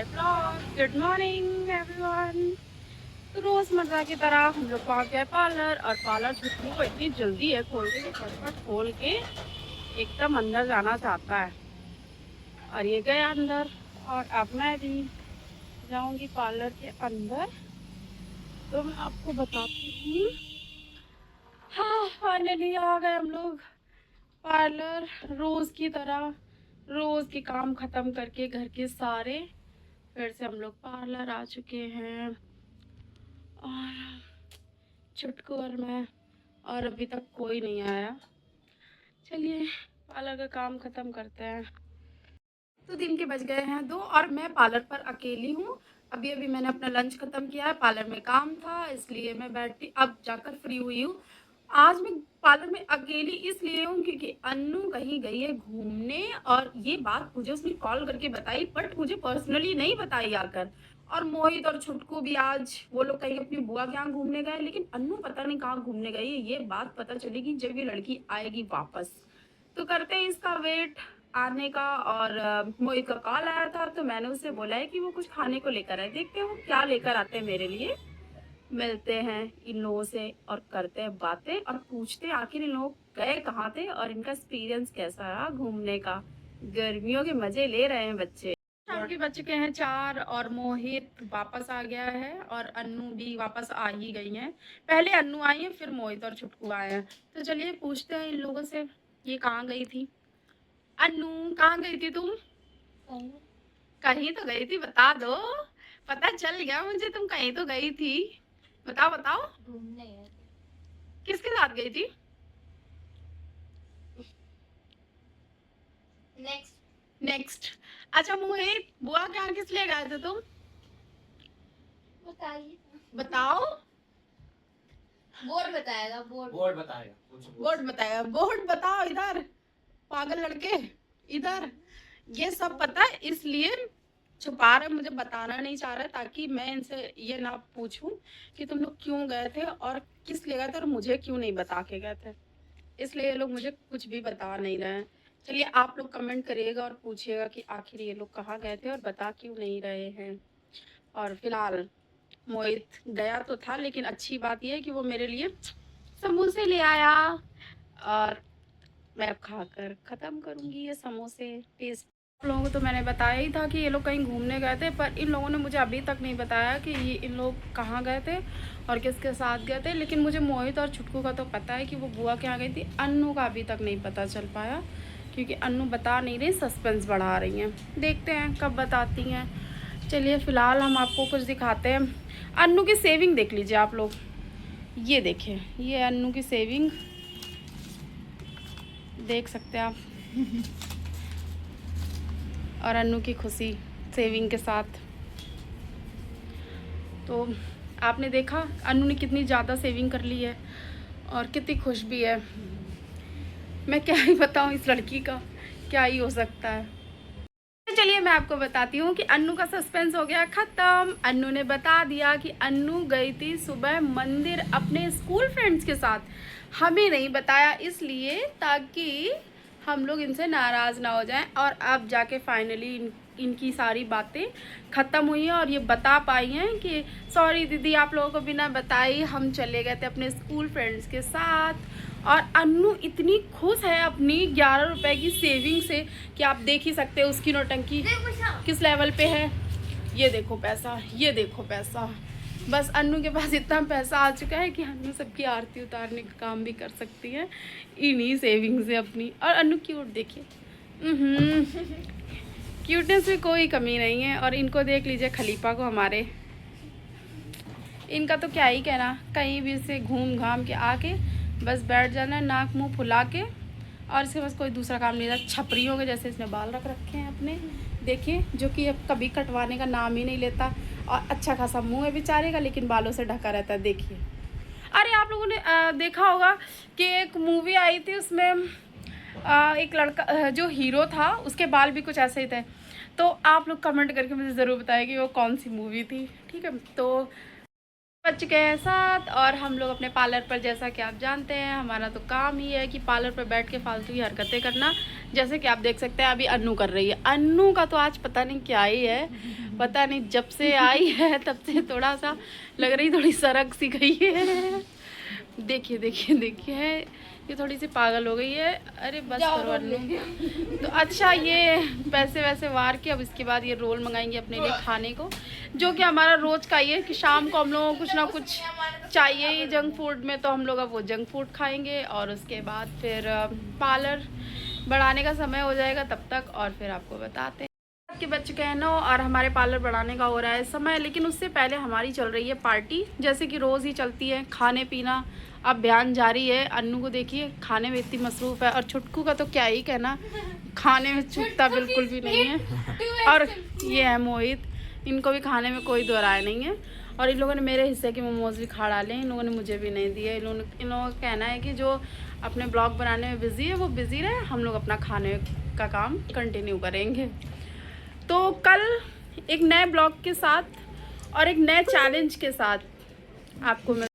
Blog. Good morning everyone. तो रोज़मर्रा की तरह हम लोग पहुँच गए पार्लर, और पार्लर छुट्टी को इतनी जल्दी है खोल के कि फटफट खोल के एकदम अंदर जाना चाहता है। और ये गए अंदर, और अब मैं भी जाऊंगी पार्लर के अंदर। तो मैं आपको बताती हूँ। हाँ, फाइनली आ गए हम लोग पार्लर। रोज़ की तरह रोज़ के काम ख़त्म करके घर के सारे, फिर से हम लोग पार्लर आ चुके हैं। और छुटकू और मैं, और अभी तक कोई नहीं आया। चलिए पार्लर का काम ख़त्म करते हैं। तो दिन के बज गए हैं 2, और मैं पार्लर पर अकेली हूँ। अभी अभी मैंने अपना लंच ख़त्म किया है, पार्लर में काम था इसलिए मैं बैठी, अब जाकर फ्री हुई हूँ। आज मैं पार्लर में अकेली इसलिए हूँ क्योंकि अन्नू कहीं गई है घूमने, और ये बात मुझे उसने कॉल करके बताई, बट मुझे पर्सनली नहीं बताई आकर। और मोहित और छुटकू भी आज वो लोग कहीं अपनी बुआ के यहाँ घूमने गए, लेकिन अन्नू पता नहीं कहाँ घूमने गई है। ये बात पता चलेगी जब ये लड़की आएगी वापस। तो करते हैं इसका वेट आने का। और मोहित का कॉल आया था, तो मैंने उससे बोला है कि वो कुछ खाने को लेकर आए। देखते हैं वो क्या लेकर आते हैं मेरे लिए। मिलते हैं इन लोगों से और करते हैं बातें, और पूछते हैं आखिर इन लोग गए कहाँ थे और इनका एक्सपीरियंस कैसा रहा घूमने का। गर्मियों के मजे ले रहे हैं बच्चे। शाम के बज चुके हैं 4, और मोहित वापस आ गया है, और अन्नू भी वापस आ ही गई हैं। पहले अन्नू आई है, फिर मोहित और छुटकू आए हैं। तो चलिए पूछते हैं इन लोगों से, ये कहाँ गई थी। अन्नू, कहाँ गई थी तुम? कहीं तो गई थी, बता दो। पता चल गया मुझे तुम कहीं तो गई थी। बताओ बताओ। घूमने गए थे। किसके साथ गई थी? नेक्स्ट। अच्छा मोहित, बुआ के यहाँ किस लिए गए थे तुम? बताइए। बताओ। बोर्ड बताएगा, बोर्ड बताएगा। बोर्ड बताएगा, बोर्ड बताओ इधर। पागल लड़के, इधर। ये सब पता है इसलिए छुपा रहे, मुझे बताना नहीं चाह रहे, ताकि मैं इनसे ये ना पूछूं कि तुम लोग क्यों गए थे और किस लिए गए थे और मुझे क्यों नहीं बता के गए थे। इसलिए ये लोग मुझे कुछ भी बता नहीं रहे हैं। चलिए आप लोग कमेंट करिएगा और पूछिएगा कि आखिर ये लोग कहाँ गए थे और बता क्यों नहीं रहे हैं। और फिलहाल मोहित गया तो था, लेकिन अच्छी बात यह है कि वो मेरे लिए समोसे ले आया, और मैं अब खाकर ख़त्म करूँगी ये समोसे। टेस्ट आप लोगों को तो मैंने बताया ही था कि ये लोग कहीं घूमने गए थे, पर इन लोगों ने मुझे अभी तक नहीं बताया कि ये इन लोग कहाँ गए थे और किसके साथ गए थे। लेकिन मुझे मोहित और छुटकू का तो पता है कि वो बुआ के यहाँ गई थी। अन्नू का अभी तक नहीं पता चल पाया, क्योंकि अन्नू बता नहीं रही, सस्पेंस बढ़ा रही हैं। देखते हैं कब बताती हैं। चलिए फ़िलहाल हम आपको कुछ दिखाते हैं। अन्नू की सेविंग देख लीजिए आप लोग। ये देखिए, ये अन्नू की सेविंग देख सकते हैं आप। और अन्नू की खुशी सेविंग के साथ। तो आपने देखा अन्नू ने कितनी ज़्यादा सेविंग कर ली है और कितनी खुश भी है। मैं क्या ही बताऊँ इस लड़की का, क्या ही हो सकता है। तो चलिए मैं आपको बताती हूँ कि अन्नू का सस्पेंस हो गया ख़त्म। अन्नू ने बता दिया कि अन्नू गई थी सुबह मंदिर अपने स्कूल फ्रेंड्स के साथ। हमें नहीं बताया इसलिए ताकि हम लोग इनसे नाराज़ ना हो जाएं, और अब जाके फाइनली इनकी सारी बातें ख़त्म हुई हैं और ये बता पाई हैं कि सॉरी दीदी, आप लोगों को बिना बताई हम चले गए थे अपने स्कूल फ्रेंड्स के साथ। और अन्नू इतनी खुश है अपनी 11 रुपए की सेविंग से कि आप देख ही सकते हैं उसकी नौटंकी किस लेवल पे है। ये देखो पैसा, ये देखो पैसा। बस अन्नू के पास इतना पैसा आ चुका है कि अन्नू सबकी आरती उतारने का काम भी कर सकती है इन्हीं सेविंग से अपनी। और अन्नू क्यूट देखिए, क्यूटनेस में कोई कमी नहीं है। और इनको देख लीजिए, खलीफा को हमारे, इनका तो क्या ही कहना, कहीं भी से घूम घाम के आके बस बैठ जाना है नाक मुंह फुला के, और इसके पास कोई दूसरा काम नहीं रहता। छपरियों के जैसे इसने बाल रख रखे हैं अपने, देखिए, जो कि अब कभी कटवाने का नाम ही नहीं लेता। और अच्छा खासा मुंह है बेचारे का, लेकिन बालों से ढका रहता है, देखिए। अरे आप लोगों ने देखा होगा कि एक मूवी आई थी, उसमें एक लड़का जो हीरो था उसके बाल भी कुछ ऐसे ही थे। तो आप लोग कमेंट करके मुझे ज़रूर बताइए कि वो कौन सी मूवी थी, ठीक है। तो बच चुके हैं साथ और हम लोग अपने पार्लर पर। जैसा कि आप जानते हैं हमारा तो काम ही है कि पार्लर पर बैठ के फालतू की हरकतें करना। जैसे कि आप देख सकते हैं अभी अन्नू कर रही है। अन्नू का तो आज पता नहीं क्या ही है, पता नहीं जब से आई है तब से थोड़ा सा लग रही, थोड़ी सरक सी गई है। देखिए देखिए देखिए ये थोड़ी सी पागल हो गई है। अरे बस करो अन्नू। तो अच्छा ये पैसे वैसे वार के अब इसके बाद ये रोल मंगाएंगे अपने लिए खाने को, जो कि हमारा रोज़ का ही है कि शाम को हम लोगों को कुछ ना कुछ चाहिए ही जंक फूड में। तो हम लोग अब वो जंक फूड खाएंगे और उसके बाद फिर पार्लर बढ़ाने का समय हो जाएगा तब तक, और फिर आपको बताते हैं। के बज चुके हैं 9 और हमारे पार्लर बढ़ाने का हो रहा है समय, लेकिन उससे पहले हमारी चल रही है पार्टी जैसे कि रोज़ ही चलती है। खाने पीना अब बयान जारी है। अन्नू को देखिए खाने में इतनी मसरूफ़ है, और छुटकू का तो क्या ही कहना, खाने में चूकता बिल्कुल भी नहीं है। और ये है मोहित, इनको भी खाने में कोई दो राय नहीं है। और इन लोगों ने मेरे हिस्से के मोमोज़ भी खा डाले, इन लोगों ने मुझे भी नहीं दिए। इन लोगों का कहना है कि जो अपने ब्लॉग बनाने में बिज़ी है वो बिज़ी रहे, हम लोग अपना खाने का काम कंटिन्यू करेंगे। तो कल एक नए ब्लॉग के साथ और एक नए चैलेंज के साथ आपको मिल